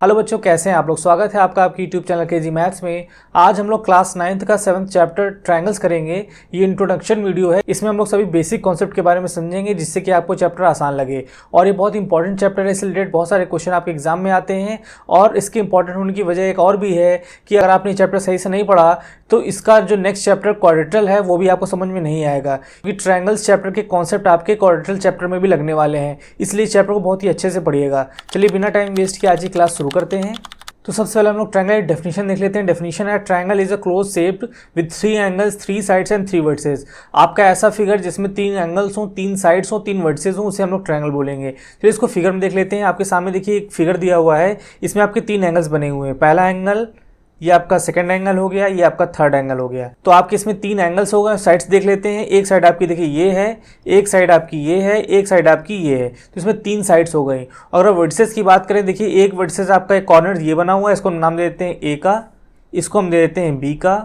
Hello बच्चों, कैसे हैं आप लोग। स्वागत है आपका आपकी यूट्यूब चैनल केजी मैथ्स में। आज हम लोग क्लास 9th का 7th चैप्टर ट्रायंगल्स करेंगे। ये इंट्रोडक्शन वीडियो है। इसमें हम लोग सभी बेसिक कॉन्सेप्ट के बारे में समझेंगे जिससे कि आपको चैप्टर आसान लगे। और ये बहुत इंपॉर्टेंट चैप्टर है, इससे रिलेटेड बहुत सारे क्वेश्चन आपके एग्जाम में आते हैं। और इसके इंपॉर्टेंट होने की वजह एक और भी है कि अगर आपने चैप्टर सही से नहीं पढ़ा तो इसका जो नेक्स्ट चैप्टर क्वाड्रेटल है वो भी आपको समझ में नहीं आएगा, क्योंकि ट्रायंगल्स चैप्टर के कॉन्सेप्ट आपके क्वाड्रेटल चैप्टर में भी लगने वाले हैं। इसलिए इस चैप्टर को बहुत ही अच्छे से पढ़िएगा। चलिए बिना टाइम वेस्ट किए आज की क्लास शुरू करते हैं। तो सबसे पहले हम लोग ट्रायंगल की डेफिनेशन देख लेते हैं। डेफिनेशन है triangle is a close shaped with 3 angles 3 sides and 3 vertices. आपका ऐसा फिगर जिसमें 3 एंगल्स हो, 3 साइड्स हो, 3 वर्टिसेस हो, उसे हम लोग ट्रायंगल बोलेंगे। चलिए इसको फिगर में देख लेते हैं। आपके सामने देखिए एक फिगर दिया हुआ है, इसमें आपके 3 एंगल्स बने हुए हैं। पहला एंगल, ये आपका सेकंड एंगल हो गया, ये आपका थर्ड एंगल हो गया। तो आपके इसमें 3 एंगल्स हो गए। साइड्स देख लेते हैं। एक साइड आपकी देखिए ये है, एक साइड आपकी ये है, एक साइड आपकी ये है। तो इसमें 3 साइड्स हो गई। और अगर वर्टिसेस की बात करें, देखिए एक वर्टिसेस आपका एक कॉर्नर ये बना हुआ है, इसको हम नाम दे देते हैं ए का, इसको हम दे देते हैं बी का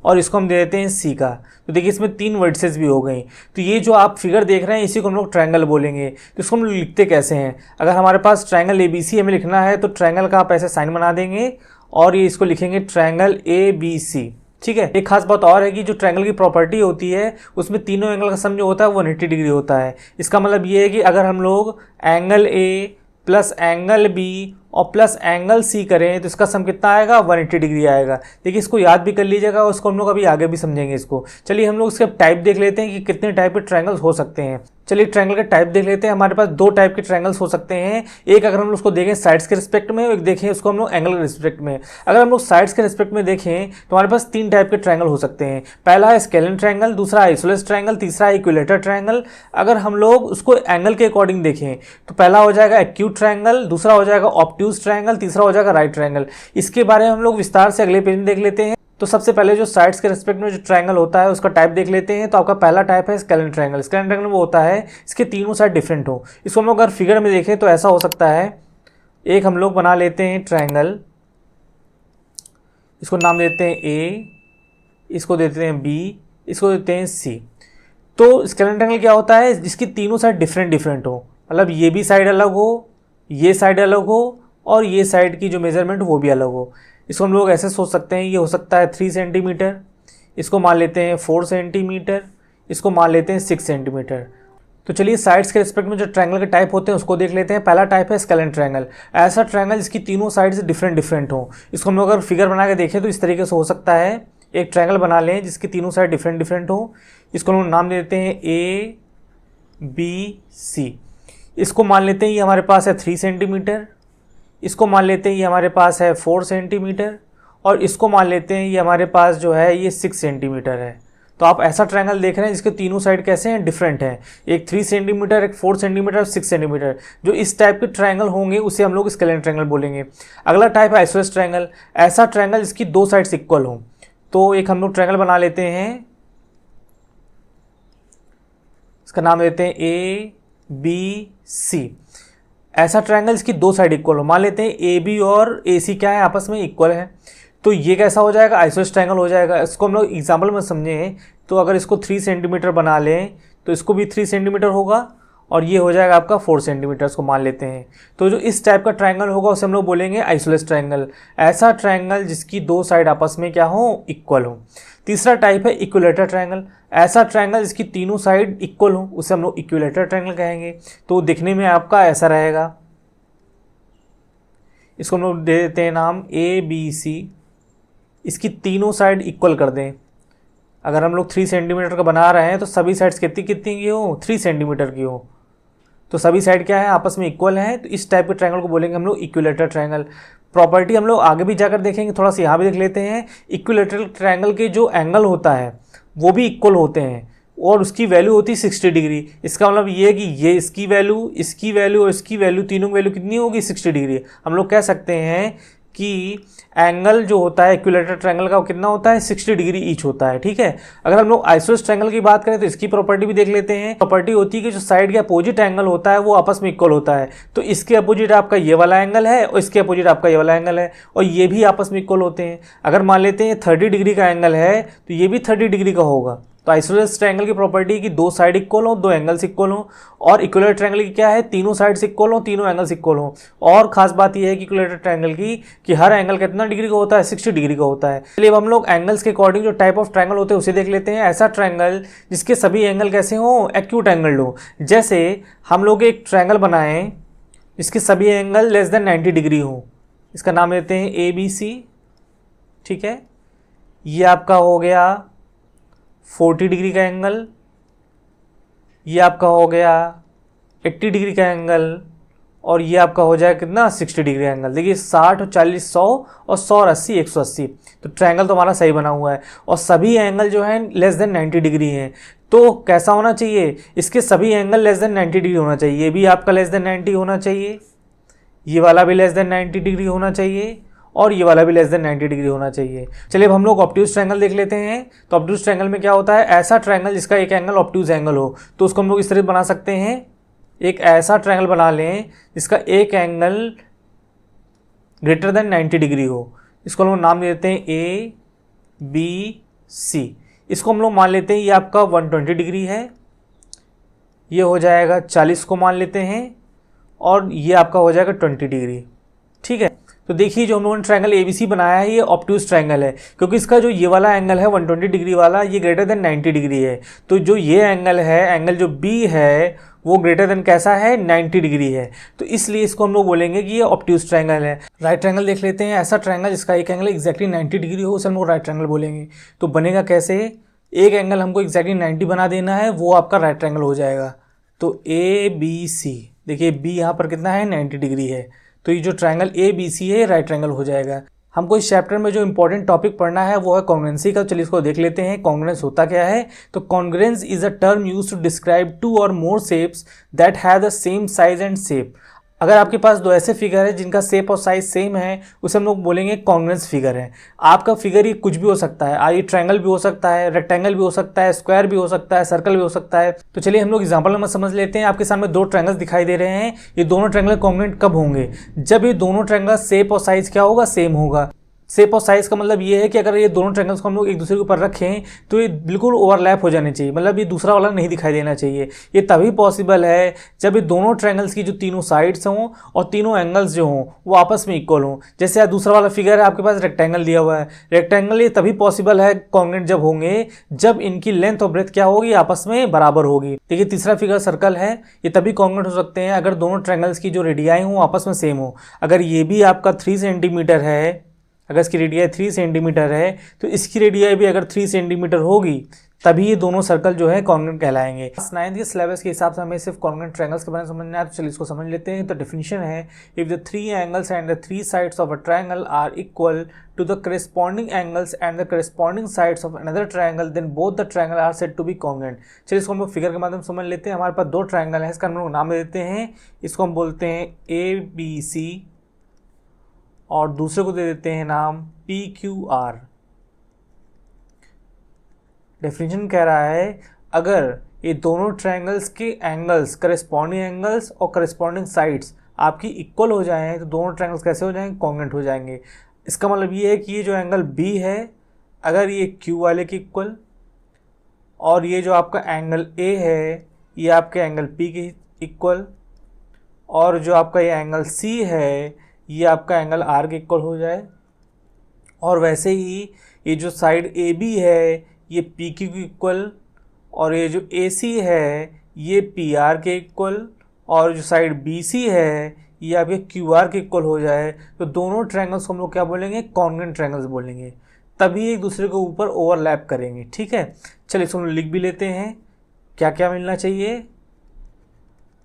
और इसको हम दे देते हैं सी का। तो देखिए इसमें 3 वर्टिसेस भी हो गई। तो ये जो आप फिगर देख रहे हैं इसी को हम लोग ट्रायंगल बोलेंगे। तो इसको हम लोग लिखते कैसे हैं, अगर हमारे पास ट्रायंगल ABC हमें लिखना है तो ट्रायंगल का आप ऐसे साइन बना देंगे और ये इसको लिखेंगे ट्रायंगल ABC। ठीक है। एक खास बात और है कि जो ट्रायंगल की प्रॉपर्टी होती है उसमें तीनों एंगल का सम जो होता है वो 180 डिग्री होता है। इसका मतलब ये है कि अगर हम लोग angle A plus angle B और प्लस एंगल C करें तो इसका सम कितना आएगा, 180 डिग्री आएगा। देखिए इसको याद भी कर लीजिएगा, उसको हम लोग अभी आगे भी समझेंगे इसको। चलिए हम लोग इसके टाइप देख लेते हैं कि कितने टाइप के ट्रायंगल्स हो सकते हैं। चलिए ट्रायंगल के टाइप देख लेते हैं। हमारे पास 2 टाइप के ट्रायंगल्स हो सकते हैं। एक अगर हम लोग उसको देखें साइड्स के रिस्पेक्ट में, एक देखें उसको हम लोग एंगल के रिस्पेक्ट में। अगर हम लोग साइड्स के रिस्पेक्ट में देखें तो हमारे पास 3 टाइप के ट्रायंगल हो सकते हैं। पहला है स्केलिन ट्रायंगल, दूसरा आइसोसेलेस ट्रायंगल, तीसरा है इक्विलेटरल ट्रायंगल। अगर हम लोग उसको एंगल के अकॉर्डिंग देखें तो पहला हो जाएगा एक्यूट ट्रायंगल, दूसरा हो जाएगा ऑब्ट्यूज ट्रायंगल, तीसरा हो जाएगा राइट ट्रायंगल। इसके बारे में हम लोग विस्तार से अगले पेज में देख लेते हैं। तो सबसे पहले जो साइड्स के रिस्पेक्ट में जो ट्रायंगल होता है उसका टाइप देख लेते हैं। तो आपका पहला टाइप है स्केलिन ट्रायंगल। स्केलिन ट्रायंगल वो होता है इसके तीनों साइड डिफरेंट हो। इसको हम लोग अगर फिगर में देखें तो ऐसा हो सकता है, एक हम लोग बना लेते हैं ट्रायंगल, इसको नाम देते हैं A, इसको देते हैं B, इसको देते हैं C। तो स्केलिन ट्रायंगल क्या होता है, जिसकी तीनों साइड डिफरेंट हो, मतलब ये भी साइड अलग हो, ये साइड अलग हो और ये साइड की जो मेजरमेंट वो भी अलग हो। इसको हम लोग ऐसे सोच सकते हैं, ये हो सकता है 3 सेंटीमीटर, इसको मान लेते हैं 4 सेंटीमीटर, इसको मान लेते हैं 6 सेंटीमीटर। तो चलिए साइड्स के रिस्पेक्ट में जो ट्रायंगल के टाइप होते हैं उसको देख लेते हैं। पहला टाइप है स्केलिन ट्रायंगल। ऐसा ट्रायंगल जिसकी तीनों साइड्स डिफरेंट हो। इसको हम लोग अगर फिगर बना के देखें तो इस तरीके से हो सकता है। एक ट्रायंगल बना लें जिसकी तीनों साइड डिफरेंट हो। इसको हम लोग नाम देते हैं ABC। इसको मान लेते हैं ये हमारे पास है 3 सेंटीमीटर, इसको मान लेते हैं ये हमारे पास है 4 सेंटीमीटर और इसको मान लेते हैं ये हमारे पास जो है ये 6 सेंटीमीटर है। तो आप ऐसा ट्रायंगल देख रहे हैं जिसके तीनों साइड कैसे हैं, डिफरेंट हैं। एक 3 सेंटीमीटर, एक 4 सेंटीमीटर और 6 सेंटीमीटर। जो इस टाइप के ट्रायंगल होंगे उसे हम लोग स्केलिन ट्रायंगल बोलेंगे। अगला टाइप है आइसोसेलेस ट्रायंगल। ऐसा ट्रायंगल जिसकी 2 साइड्स इक्वल हो। तो एक हम लोग ट्रायंगल बना लेते हैं, इसका नाम देते हैं ABC। ऐसा ट्रायंगल इसकी 2 साइड इक्वल हो, मान लेते हैं AB और AC क्या है, आपस में इक्वल है। तो ये कैसा हो जाएगा, आइसोसेलेस ट्रायंगल हो जाएगा। इसको हम लोग एग्जाम्पल में समझें तो अगर इसको 3 सेंटीमीटर बना लें तो इसको भी 3 सेंटीमीटर होगा और ये हो जाएगा आपका 4 सेंटीमीटर, इसको मान लेते हैं। तो जो इस टाइप का ट्रायंगल होगा उसे हम लोग बोलेंगे आइसोसेलेस ट्रायंगल। ऐसा ट्रायंगल जिसकी 2 साइड आपस में क्या हो, इक्वल हो। तीसरा टाइप है इक्विलेटरल ट्रायंगल। ऐसा ट्रायंगल जिसकी तीनों साइड इक्वल हो उसे हम लोग इक्विलेटरल ट्रायंगल कहेंगे। तो दिखने में आपका ऐसा रहेगा। इसको हम लोग दे देते हैं नाम ABC। इसकी तीनों साइड इक्वल कर दें। अगर हम लोग 3 सेंटीमीटर का बना रहे हैं तो सभी साइड्स कितनी की हो, 3 सेंटीमीटर की हो। तो सभी साइड क्या है, आपस में इक्वल है। तो इस टाइप के ट्रायंगल को बोलेंगे हम लोग इक्विलेटरल ट्रायंगल। प्रॉपर्टी हम लोग आगे भी जाकर देखेंगे, थोड़ा सा यहाँ भी देख लेते हैं। इक्विलेटरल ट्रायंगल के जो एंगल होता है वो भी इक्वल होते हैं और उसकी वैल्यू होती है 60 डिग्री। इसका मतलब ये है कि ये इसकी वैल्यू और इसकी वैल्यू तीनों की वैल्यू कितनी होगी, 60 डिग्री। हम लोग कह सकते हैं कि एंगल जो होता है इक्विलेटरल ट्रायंगल का वो कितना होता है, 60 डिग्री ईच होता है। ठीक है। अगर हम लोग आइसोसेलेस ट्रायंगल की बात करें तो इसकी प्रॉपर्टी भी देख लेते हैं। प्रॉपर्टी होती है कि जो साइड के अपोजिट एंगल होता है वो आपस में इक्वल होता है। तो इसके अपोजिट आपका ये वाला एंगल है और इसके अपोजिट आपका ये वाला एंगल है और ये भी आपस में इक्वल होते हैं। अगर मान लेते हैं 30 डिग्री का एंगल है तो ये भी 30 डिग्री का होगा। तो आइसोसेलेस ट्रायंगल की प्रॉपर्टी है कि दो साइड इक्वल हो, दो एंगल्स इक्वल हो। और इक्विलैटरल ट्रायंगल की क्या है, तीनों साइड्स इक्वल हो, तीनों एंगल्स इक्वल हो। और खास बात यह है कि इक्विलैटरल ट्रायंगल की कि हर एंगल कितना डिग्री का होता है, 60 डिग्री का होता है। चलिए अब हम लोग एंगल्स के अकॉर्डिंग जो टाइप ऑफ ट्रायंगल होते हैं उसे देख लेते हैं। ऐसा ट्रायंगल जिसके सभी एंगल कैसे हो, एक्यूट एंगल हो। जैसे हम लोग एक ट्रायंगल बनाएं जिसके सभी एंगल लेस देन 90 डिग्री हो, इसका नाम लेते हैं ABC। ठीक है, ये आपका हो गया 40 डिग्री का एंगल, ये आपका हो गया 80 डिग्री का एंगल, और ये आपका हो जाएगा कितना, 60 डिग्री एंगल। देखिए 60 और 40 100 और 100 और 80 180। तो ट्रायंगल तो हमारा सही बना हुआ है और सभी एंगल जो है लेस देन 90 डिग्री हैं। तो कैसा होना चाहिए, इसके सभी एंगल लेस देन 90 डिग्री होना चाहिए। ये भी आपका लेस देन 90 होना चाहिए, ये वाला भी लेस देन 90 डिग्री होना चाहिए, और ये वाला भी लेस देन 90 डिग्री होना चाहिए। चलिए अब हम लोग ऑब्ट्यूज ट्रायंगल देख लेते हैं। तो ऑब्ट्यूज ट्रायंगल में क्या होता है, ऐसा ट्रायंगल जिसका एक एंगल ऑब्ट्यूज एंगल हो। तो उसको हम लोग इस तरह बना सकते हैं, एक ऐसा ट्रायंगल बना लें जिसका एक एंगल ग्रेटर देन 90 डिग्री हो। इसको हम लोग नाम दे देते हैं ABC। इसको हम लोग मान लेते हैं ये आपका 120 डिग्री है, ये हो जाएगा 40 को मान लेते हैं, और ये आपका हो जाएगा 20 डिग्री। ठीक है, तो देखिए जो हम लोगों ने ट्रायंगल ABC बनाया है ये ऑब्ट्यूज ट्रायंगल है, क्योंकि इसका जो ये वाला एंगल है 120 डिग्री वाला, ये ग्रेटर देन 90 डिग्री है। तो जो ये एंगल है, एंगल जो B है, वो ग्रेटर देन कैसा है, 90 डिग्री है। तो इसलिए इसको हम लोग बोलेंगे कि ये ऑब्ट्यूज ट्रायंगल है। राइट ट्रायंगल देख लेते हैं। ऐसा ट्रायंगल जिसका एक एंगल एक्जैक्टली 90 डिग्री हो, उसे हम लोग राइट ट्रायंगल बोलेंगे। तो बनेगा कैसे, एक एंगल हमको एक्जैक्टली 90 बना देना है, वो आपका राइट ट्रायंगल हो जाएगा। तो ABC, देखिए B यहाँ पर कितना है, 90 डिग्री है। तो ये जो ट्रायंगल ABC है राइट ट्रायंगल हो जाएगा। हमको इस चैप्टर में जो इंपॉर्टेंट टॉपिक पढ़ना है वो है कॉन्ग्रुएंसी का। चलिए इसको देख लेते हैं। कॉन्ग्रुएंस होता क्या है, तो congruence is a term used to describe two or more shapes that have the same size and shape. अगर आपके पास दो ऐसे फिगर है जिनका शेप और साइज सेम है, उसे हम लोग बोलेंगे कॉन्ग्रुएंस फिगर है। आपका फिगर ये कुछ भी हो सकता है, ये ट्रायंगल भी हो सकता है, रेक्टेंगल भी हो सकता है, स्क्वायर भी हो सकता है, सर्कल भी हो सकता है। तो चलिए हम लोग एग्जांपल में समझ लेते हैं। आपके सामने दो ट्रायंगल्स दिखाई दे रहे हैं। ये दोनों ट्रायंगल कॉन्ग्रुएंट कब होंगे, जब ये दोनों ट्रायंगल शेप और साइज क्या होगा, सेम होगा। शेप और साइज का मतलब ये है कि अगर ये दोनों ट्रायंगल्स को हम लोग एक दूसरे के ऊपर रखें तो ये बिल्कुल ओवरलैप हो जाने चाहिए, मतलब ये दूसरा वाला नहीं दिखाई देना चाहिए। ये तभी पॉसिबल है जब ये दोनों ट्रायंगल्स की जो तीनों साइड्स हों और तीनों एंगल्स जो हों वो आपस में इक्वल हों। जैसे दूसरा वाला फिगर है, आपके पास रेक्टेंगल दिया हुआ है। रेक्टेंगल ये तभी पॉसिबल है कॉन्ग्रुएंट जब होंगे जब इनकी लेंथ और ब्रेथ क्या होगी, आपस में बराबर होगी। देखिए तीसरा फिगर सर्कल है, ये तभी कॉन्ग्रुएंट हो सकते हैं अगर दोनों ट्रायंगल्स की जो रेडियाई हों आपस में सेम हो। अगर ये भी आपका 3 सेंटीमीटर है, अगर इसकी रेडियाई 3 सेंटीमीटर है तो इसकी रेडियाई भी अगर 3 सेंटीमीटर होगी, तभी ये दोनों सर्कल जो है कॉन्ग्रुएंट कहलाएंगे। क्लास 9 के सिलेबस के हिसाब से हमें सिर्फ कॉन्ग्रुएंट ट्रायंगल्स के बारे में समझना है, तो चलिए इसको समझ लेते हैं। तो डेफिनेशन है, if the 3 angles and the 3 sides of a triangle are equal to the corresponding angles and the corresponding sides of another triangle, then both the triangle are said to be congruent. चलिए इसको हम लोग figure के माध्यम से समझ लेते हैं। हमारे पास दो ट्रायंगल है, इसका हम लोग नाम दे देते हैं, इसको हम बोलते हैं ABC और दूसरे को दे देते हैं नाम PQR। डेफिनेशन कह रहा है, अगर ये दोनों ट्रायंगल्स के एंगल्स, करेस्पॉन्डिंग एंगल्स और करेस्पॉन्डिंग साइड्स आपकी इक्वल हो जाएं तो दोनों ट्रायंगल्स कैसे हो जाएंगे, कॉन्ग्रुएंट हो जाएंगे। इसका मतलब ये है कि ये जो एंगल B है, अगर ये Q वाले के इक्वल, और ये जो आपका एंगल A है ये आपके एंगल P के इक्वल, और जो आपका ये एंगल C है ये आपका एंगल R के इक्वल हो जाए। और वैसे ही ये जो साइड AB है ये PQ के इक्वल, और ये जो AC है ये PR के इक्वल, और जो साइड BC है ये आपके QR के इक्वल हो जाए। तो दोनों ट्रायंगल्स को हम लोग क्या बोलेंगे, कॉन्ग्रुएंट ट्रायंगल्स बोलेंगे, तभी एक दूसरे के ऊपर ओवरलैप करेंगे। ठीक है, चलिए इसको हम लिख भी लेते हैं। क्या क्या मिलना चाहिए,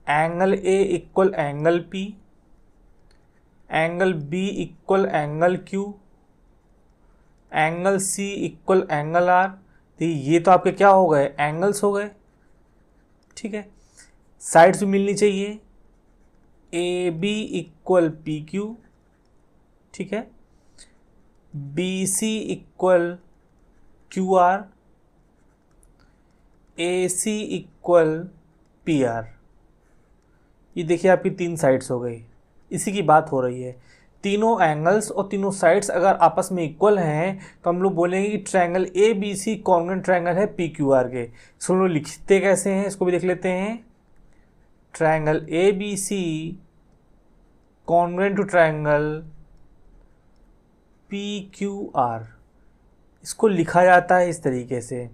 angle A equal angle P, angle B equal angle Q, angle C equal angle R। तो ये तो आपके क्या हो गए, एंगल्स हो गए। ठीक है, साइड्स भी मिलनी चाहिए, AB इक्वल PQ, ठीक है, BC equal QR, AC equal PR। ये देखिए आपकी 3 साइड्स हो गई, इसी की बात हो रही है। तीनों एंगल्स और तीनों साइड्स अगर आपस में इक्वल हैं तो हम लोग बोलेंगे कि triangle A B C congruent triangle है पी क्यू आर के। इसको हम लोग लिखते कैसे हैं, इसको भी देख लेते हैं। Triangle A B C congruent to triangle P Q R, इसको लिखा जाता है इस तरीके से,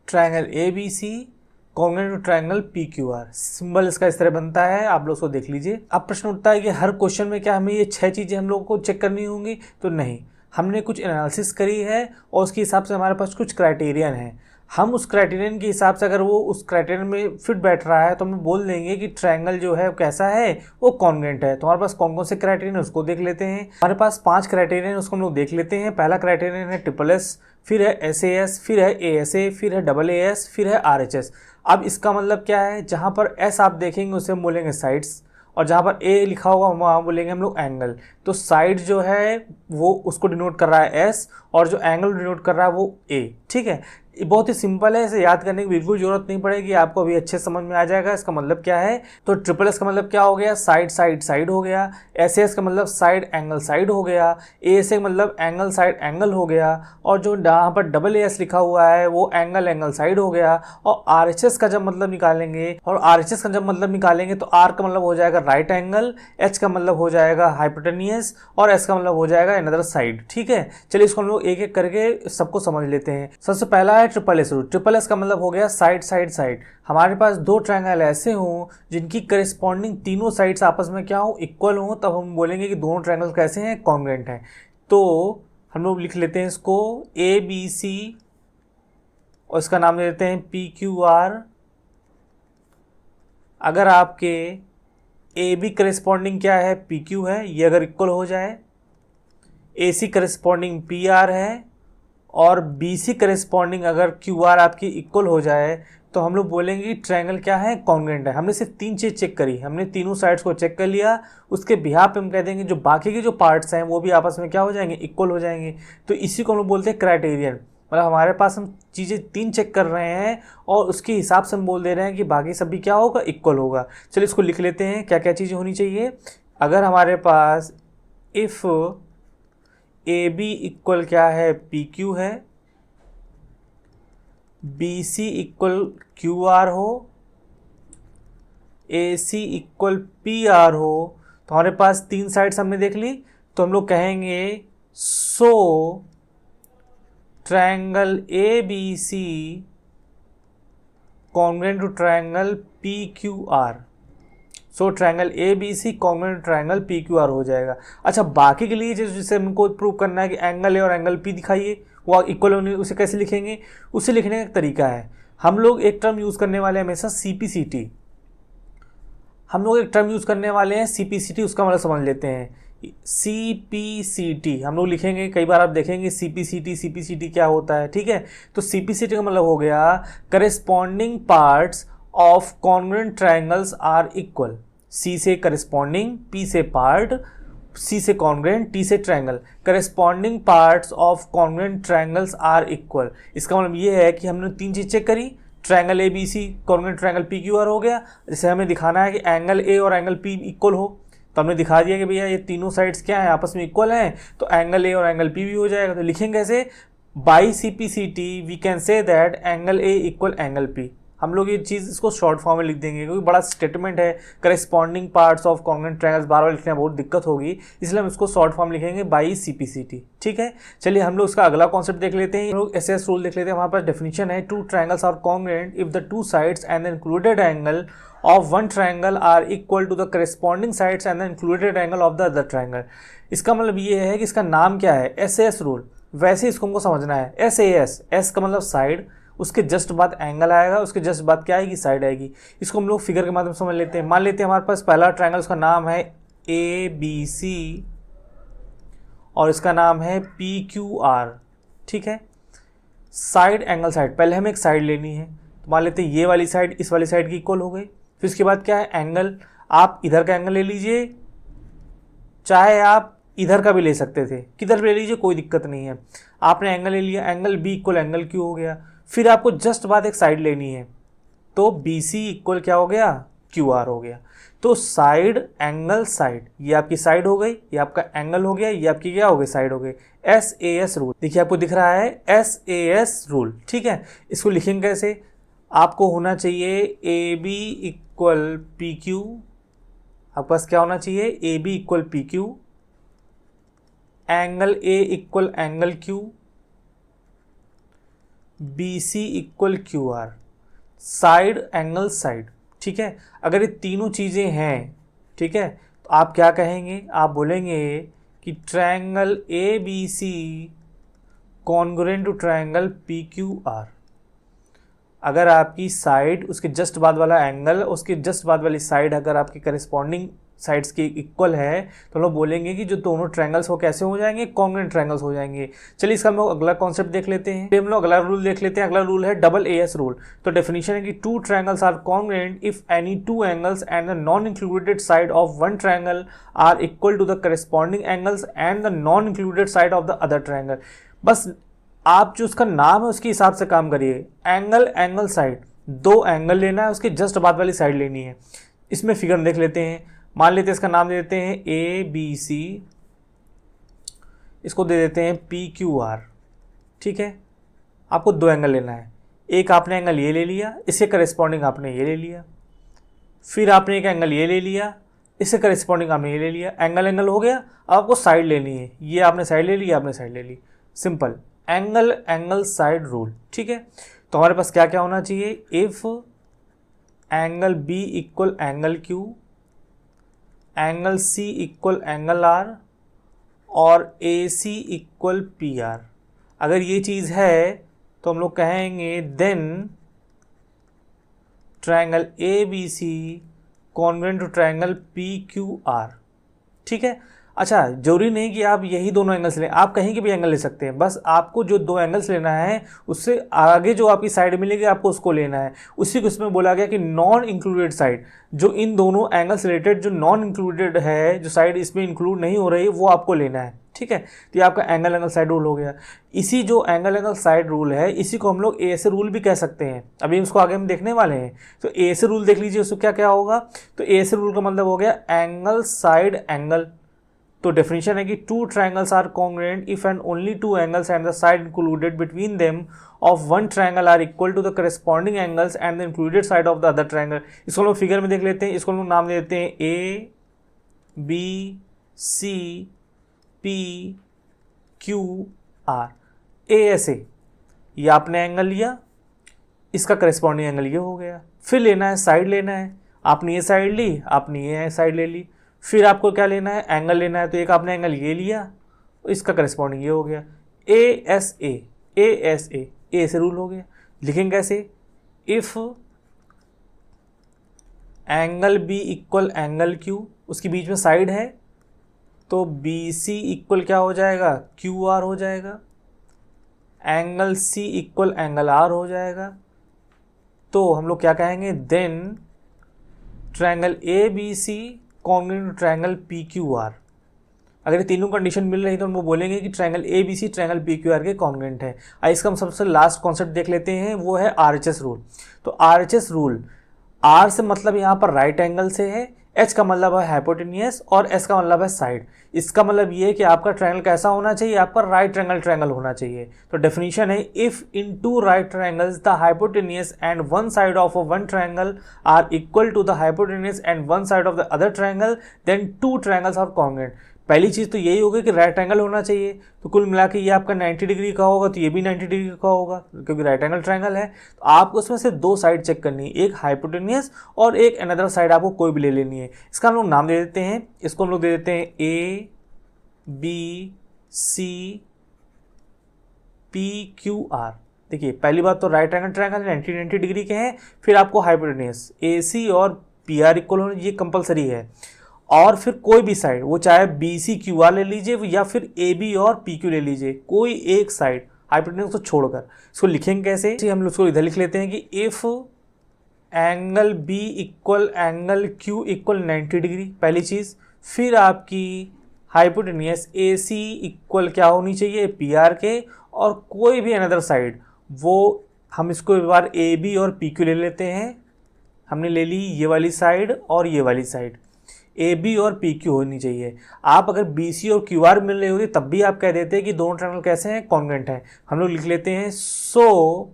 triangle A B C congruent to triangle P Q R. Symbol इसका इस तरह बनता है, आप लोग उसको देख लीजिए। अब प्रश्न उठता है कि हर क्वेश्चन में क्या हमें ये 6 चीज़ें हम लोगों को चेक करनी होंगी, तो नहीं, हमने कुछ एनालिसिस करी है और उसके हिसाब से हमारे पास कुछ क्राइटेरियन है। हम उस क्राइटेरियन के हिसाब से अगर वो उस क्राइटेरियन में फिट बैठ रहा है तो हम बोल देंगे कि ट्रायंगल जो है कैसा है, वो कॉन्ग्रुएंट है। तो हमारे पास कौन कौन से क्राइटेरियन है उसको देख लेते हैं। हमारे पास 5 क्राइटेरियन है, उसको हम लोग देख लेते हैं। पहला क्राइटेरियन है ट्रिपल एस, फिर है SAS, फिर है ASA, फिर है AAS, फिर है RHS। अब इसका मतलब क्या है, जहाँ पर S आप देखेंगे उसे हम बोलेंगे साइड्स, और जहाँ पर A लिखा होगा वहाँ बोलेंगे हम लोग एंगल। तो साइड जो है वो उसको डिनोट कर रहा है S, और जो एंगल डिनोट कर रहा है वो A। ठीक है, ये बहुत ही सिंपल है, इसे याद करने की बिल्कुल जरूरत नहीं पड़ेगी, आपको अभी अच्छे समझ में आ जाएगा इसका मतलब क्या है। तो ट्रिपल एस का मतलब क्या हो गया, साइड साइड साइड हो गया। SAS का मतलब साइड एंगल साइड हो गया। ASA का मतलब एंगल साइड एंगल हो गया। और जो यहाँ पर AAS लिखा हुआ है वो एंगल एंगल साइड हो गया। और RHS का जब मतलब निकालेंगे, तो R का मतलब हो जाएगा राइट एंगल, H का मतलब हो जाएगा हाइपोटेनियस, और S का मतलब हो जाएगा अनदर साइड। ठीक है, चलिए इसको हम लोग एक एक करके सबको समझ लेते हैं। सबसे पहला है triple S rule. Triple S का मतलब हो गया साइड साइड साइड। हमारे पास 2 ट्रायंगल ऐसे हों जिनकी करेस्पॉन्डिंग तीनों साइड्स आपस में क्या हो, इक्वल हो, तब हम बोलेंगे कि दोनों ट्रायंगल कैसे हैं, कॉन्ग्रुएंट हैं। तो हम लोग लिख लेते हैं इसको ABC, और इसका नाम दे देते हैं PQR। अगर आपके AB करेस्पॉन्डिंग क्या है, PQ है, ये अगर इक्वल हो जाए, AC करेस्पॉन्डिंग PR है, और BC करेस्पॉन्डिंग अगर QR आपकी इक्वल हो जाए, तो हम लोग बोलेंगे कि ट्रायंगल क्या है, कॉन्ग्रुएंट है। हमने सिर्फ 3 चीज़ चेक करी, हमने तीनों साइड्स को चेक कर लिया, उसके बिहाफ पे हम कह देंगे जो बाकी के जो पार्ट्स हैं वो भी आपस में क्या हो जाएंगे, इक्वल हो जाएंगे। तो इसी को हम लोग बोलते हैं क्राइटेरियन। मतलब हमारे पास हम चीज़ें 3 चेक कर रहे हैं और उसके हिसाब से हम बोल दे रहे हैं कि बाकी सब भी क्या होगा, इक्वल होगा। चलिए इसको लिख लेते हैं, क्या क्या चीज़ें होनी चाहिए। अगर हमारे पास इफ़ AB इक्वल क्या है, PQ है, BC इक्वल QR हो, AC इक्वल PR हो, तो हमारे पास 3 साइड्स हमने देख ली। तो हम लोग कहेंगे so triangle ABC congruent to triangle PQR। So triangle ABC congruent to triangle PQR हो जाएगा। अच्छा, बाकी के लिए जिसे हमको प्रूव करना है कि एंगल A और एंगल P दिखाइए वो इक्वल होने, उसे कैसे लिखेंगे, उसे लिखने का एक तरीका है। हम लोग एक टर्म यूज़ करने वाले हैं हमेशा CPCT। हम लोग एक टर्म यूज़ करने वाले हैं CPCT, उसका मतलब समझ लेते हैं। CPCT हम लोग लिखेंगे, कई बार आप देखेंगे CPCT क्या होता है। ठीक है, तो CPCT का मतलब हो गया corresponding parts of congruent triangles are equal. C से करेस्पॉन्डिंग, P से पार्ट, C से कॉन्ग्रुएंट, T से triangle. Corresponding parts of congruent triangles are equal. इसका मतलब ये है कि हमने 3 चीज़ चेक करी, triangle ABC congruent triangle PQR हो गया। जैसे हमें दिखाना है कि एंगल A और एंगल P इक्वल हो, तो हमने दिखा दिया कि भैया ये तीनों साइड्स क्या है, आपस में इक्वल हैं, तो एंगल A और एंगल P भी हो जाएगा। तो लिखेंगे कैसे, by CPCT we can say that angle A equal angle P। हम लोग ये चीज़ इसको शॉर्ट फॉर्म में लिख देंगे क्योंकि बड़ा स्टेटमेंट है, corresponding parts of congruent triangles बार बार लिखने में बहुत दिक्कत होगी, इसलिए हम इसको शॉर्ट फॉर्म लिखेंगे बाई CPCT। ठीक है, चलिए हम लोग इसका अगला कॉन्सेप्ट देख लेते हैं। हम लोग SS रूल देख लेते हैं। हमारे पास डेफिनेशन है, 2 triangles are congruent if the 2 sides and the included angle of one triangle are equal to the corresponding sides and the included angle of the other triangle. इसका मतलब ये है कि इसका नाम क्या है, SAS रूल। वैसे इसको हमको समझना है, SAS, S का मतलब साइड, उसके जस्ट बाद एंगल आएगा, उसके जस्ट बाद क्या आएगी, साइड आएगी। इसको हम लोग फिगर के माध्यम से समझ लेते हैं। मान लेते हैं हमारे पास पहला ट्रायंगल, उसका नाम है ABC और इसका नाम है PQR। ठीक है, साइड एंगल साइड, पहले हमें एक साइड लेनी है, तो मान लेते हैं ये वाली साइड इस वाली साइड की इक्वल हो गई। फिर उसके बाद क्या है, एंगल, आप इधर का एंगल ले लीजिए, चाहे आप इधर का भी ले सकते थे, किधर भी ले लीजिए, कोई दिक्कत नहीं है। आपने एंगल ले लिया, angle B equal angle Q हो गया। फिर आपको जस्ट बाद एक साइड लेनी है, तो BC इक्वल क्या हो गया, क्यू आर हो गया। तो साइड एंगल साइड, ये आपकी साइड हो गई, ये आपका एंगल हो गया, ये आपकी क्या हो गई, साइड हो गई। SAS रूल देखिए आपको दिख रहा है, SAS रूल, ठीक है। इसको लिखेंगे कैसे, आपको होना चाहिए AB इक्वल PQ, आपके पास क्या होना चाहिए, AB equal PQ, angle A equal angle Q, BC equal QR, side angle side, ठीक है। अगर ये तीनों चीज़ें हैं, ठीक है, तो आप क्या कहेंगे, आप बोलेंगे कि triangle ABC congruent to triangle PQR। अगर आपकी साइड, उसके जस्ट बाद वाला एंगल, उसके जस्ट बाद वाली साइड अगर आपकी करस्पॉन्डिंग साइड्स की इक्वल है, तो हम लोग बोलेंगे कि जो दोनों ट्रायंगल्स हो कैसे हो जाएंगे, कॉन्ग्रुएंट ट्रायंगल्स हो जाएंगे। चलिए इसका हम लोग अगला कॉन्सेप्ट देख लेते हैं। हम लोग अगला रूल देख लेते हैं। अगला रूल है AAS रूल। तो डेफिनेशन है कि two triangles are congruent if any two angles and the non included side of one triangle are equal to the corresponding angles and the non included side of the other triangle. बस आप जो उसका नाम है उसके हिसाब से काम करिए। एंगल एंगल साइड, दो एंगल लेना है, उसके जस्ट बाद वाली साइड लेनी है। इसमें फिगर देख लेते हैं। मान लेते हैं इसका नाम दे देते हैं ABC, इसको दे देते हैं PQR, ठीक है। आपको दो एंगल लेना है, एक आपने एंगल ये ले लिया, इसके करस्पॉन्डिंग आपने ये ले लिया, फिर आपने एक एंगल ये ले लिया, इससे करस्पॉन्डिंग आपने ये ले लिया। एंगल एंगल हो गया, अब आपको साइड लेनी है, ये आपने साइड ले ली, आपने साइड ले ली। Simple angle angle side rule, ठीक है। तो हमारे पास क्या क्या होना चाहिए, if angle B equal angle Q, angle C equal angle R और AC इक्वल PR। अगर ये चीज़ है तो हम लोग कहेंगे then triangle ABC congruent to triangle PQR, ठीक है। अच्छा, जरूरी नहीं कि आप यही दोनों एंगल्स लें, आप कहीं के भी एंगल ले सकते हैं। बस आपको जो दो एंगल्स लेना है उससे आगे जो आपकी साइड मिलेगी आपको उसको लेना है। उसी को इसमें बोला गया कि नॉन इंक्लूडेड साइड, जो इन दोनों एंगल्स रिलेटेड जो नॉन इंक्लूडेड है, जो साइड इसमें इंक्लूड नहीं हो रही, वो आपको लेना है, ठीक है। तो ये आपका एंगल एंगल साइड रूल हो गया। इसी जो एंगल एंगल साइड रूल है, इसी को हम लोग AS रूल भी कह सकते हैं। अभी इसको आगे हम देखने वाले हैं। तो AS रूल देख लीजिए, उसको क्या क्या होगा। तो AS रूल का मतलब हो गया एंगल साइड एंगल। तो डेफिनेशन है कि two triangles are congruent if and only two angles and the side included between them of one triangle are equal to the corresponding angles and the included side of the other triangle. इसको लोग figure में देख लेते हैं। इसको लोग नाम दे देते हैं ABCPQR। ASA, ये आपने एंगल लिया, इसका करस्पॉन्डिंग एंगल ये हो गया। फिर लेना है साइड लेना है, आपने ये साइड ली, आपने ये साइड ले ली। फिर आपको क्या लेना है, एंगल लेना है। तो एक आपने एंगल ये लिया, इसका करस्पॉन्डिंग ये हो गया। ASA ए से रूल हो गया। लिखेंगे कैसे, if angle B equal angle Q, उसके बीच में साइड है, तो BC इक्वल क्या हो जाएगा, QR हो जाएगा। Angle C equal angle R हो जाएगा। तो हम लोग क्या कहेंगे, then triangle ABC congruent to triangle PQR। अगर ये तीनों कंडीशन मिल रही तो हम वो बोलेंगे कि ट्रायंगल ABC ट्रायंगल PQR के कॉन्ग्रुएंट है। इसका हम सबसे लास्ट कॉन्सेप्ट देख लेते हैं, वो है RHS रूल। तो RHS रूल, R से मतलब यहाँ पर राइट एंगल से है, H का मतलब है हाइपोटेनियस और S का मतलब है साइड। इसका मतलब ये है कि आपका ट्रायंगल कैसा होना चाहिए, आपका राइट ट्रायंगल होना चाहिए। तो डेफिनेशन है, if in two right triangles the hypotenuse and one side of one triangle are equal to the hypotenuse and one side of the other triangle, then two triangles are congruent. पहली चीज़ तो यही होगी कि right angle होना चाहिए। तो कुल मिला के ये आपका 90 डिग्री का होगा, तो ये भी 90 डिग्री का होगा क्योंकि राइट एंगल ट्रायंगल है। तो आपको उसमें से दो साइड चेक करनी है, एक हाइपोटेनियस और एक अनदर साइड, आपको कोई भी ले लेनी है। इसका हम लोग नाम दे देते हैं, इसको हम लोग दे देते हैं ABCPQR। देखिए पहली बात तो राइट एंगल ट्रायंगल 90 डिग्री के हैं, फिर आपको हाइपोटेनियस AC और PR इक्वल होना, ये कंपलसरी है। और फिर कोई भी साइड, वो चाहे BCQR ले लीजिए या फिर AB और PQ ले लीजिए, कोई एक साइड हाइपोटेन्यूज को छोड़कर। इसको लिखेंगे कैसे, हम लोग इसको इधर लिख लेते हैं कि if angle B equal angle Q equal 90 degree, पहली चीज़। फिर आपकी हाइपोटेनियस AC इक्वल क्या होनी चाहिए, PR के, और कोई भी अनदर साइड, वो हम इसको एक बार AB और PQ ले लेते हैं, हमने ले ली ये वाली साइड और ये वाली साइड, ए बी और पी क्यू होनी चाहिए। आप अगर बी सी और क्यू आर मिल रही होती तब भी आप कह देते हैं कि दोनों ट्रायंगल कैसे हैं, कॉन्ग्रुएंट हैं। हम लोग लिख लेते हैं so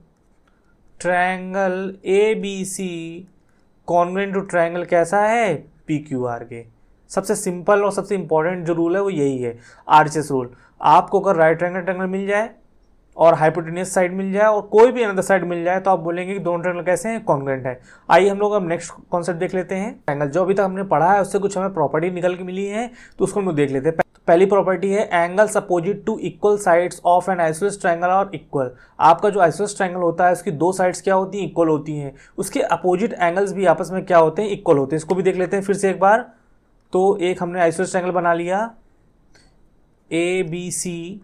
triangle A B C congruent to triangle कैसा है, पी क्यू आर के। सबसे सिंपल और सबसे इंपॉर्टेंट जो रूल है वो यही है, आरएचएस रूल। आपको अगर राइट ट्रायंगल मिल जाए और हाइपोटेन्यूस साइड मिल जाए और कोई भी अनदर साइड मिल जाए तो आप बोलेंगे कि दोनों ट्रायंगल कैसे हैं, कॉन्ग्रुएंट है। आइए हम लोग अब नेक्स्ट कॉन्सेप्ट देख लेते हैं। ट्रायंगल जो अभी तक हमने पढ़ा है उससे कुछ हमें प्रॉपर्टी निकल के मिली है तो उसको हम लोग देख लेते हैं। पहली प्रॉपर्टी है angles opposite to equal sides of an isosceles triangle और इक्वल। आपका जो आइसोसेलेस ट्रायंगल होता है उसकी दो साइड्स क्या होती हैं, इक्वल होती हैं। उसके अपोजिट एंगल्स भी आपस में क्या होते हैं, इक्वल होते हैं। इसको भी देख लेते हैं फिर से एक बार। तो एक हमने आइसोसेलेस ट्रायंगल बना लिया ए बी सी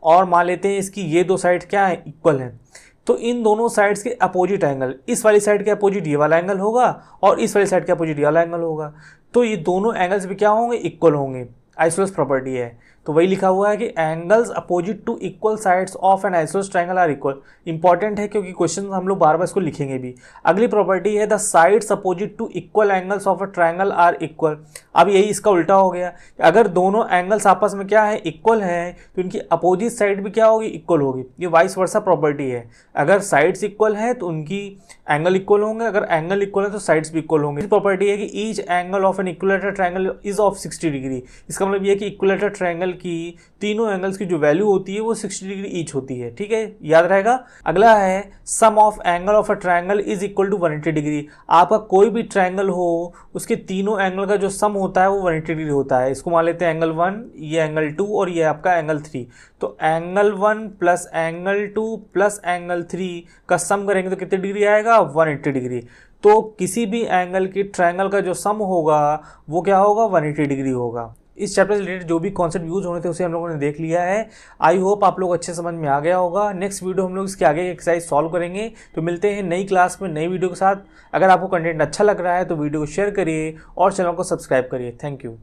और मान लेते हैं इसकी ये दो साइड क्या है, इक्वल हैं। तो इन दोनों साइड्स के अपोजिट एंगल, इस वाली साइड के अपोजिट ये वाला एंगल होगा और इस वाली साइड के अपोजिट ये वाला एंगल होगा। तो ये दोनों एंगल्स भी क्या होंगे, इक्वल होंगे। आइसोसेलेस प्रॉपर्टी है तो वही लिखा हुआ है कि angles opposite to equal sides of an isosceles triangle are equal. Important है क्योंकि क्वेश्चन हम लोग बार बार इसको लिखेंगे भी। अगली प्रॉपर्टी है the sides opposite to equal angles of a triangle are equal. अब यही इसका उल्टा हो गया, अगर दोनों एंगल्स आपस में क्या है, इक्वल हैं, तो इनकी अपोजिट साइड भी क्या होगी, इक्वल होगी। ये वाइस वर्सा प्रॉपर्टी है। अगर साइड्स इक्वल है तो उनकी एंगल इक्वल होंगे, अगर एंगल इक्वल है तो साइड्स भी इक्वल होंगे। प्रॉपर्टी है कि each angle of an equilateral triangle is of 60 degree. इसका मतलब ये है कि इक्विलेटरल ट्रायंगल की तीनों एंगल्स की जो वैल्यू होती है वो 60 डिग्री ईच होती है। ठीक है, याद रहेगा। अगला है sum of angle of a triangle is equal to 180 degree. आपका कोई भी ट्रायंगल हो उसके तीनों एंगल का जो सम होता है वो 180 डिग्री होता है। इसको मान लेते हैं एंगल 1, ये एंगल 2 और ये आपका एंगल 3। तो angle 1 plus angle 2 plus angle 3 का सम करेंगे तो कितने डिग्री आएगा, 180 डिग्री। तो किसी भी एंगल की ट्रायंगल का जो सम होगा वो क्या होगा, 180 डिग्री होगा। इस चैप्टर से रिलेटेड जो भी कॉन्सेप्ट यूज होने थे उसे हम लोगों ने देख लिया है। आई होप आप लोग अच्छे समझ में आ गया होगा। नेक्स्ट वीडियो हम लोग इसके आगे एक्सरसाइज सॉल्व करेंगे। तो मिलते हैं नई क्लास में नई वीडियो के साथ। अगर आपको कंटेंट अच्छा लग रहा है तो वीडियो को शेयर करिए और चैनल को सब्सक्राइब करिए। Thank you.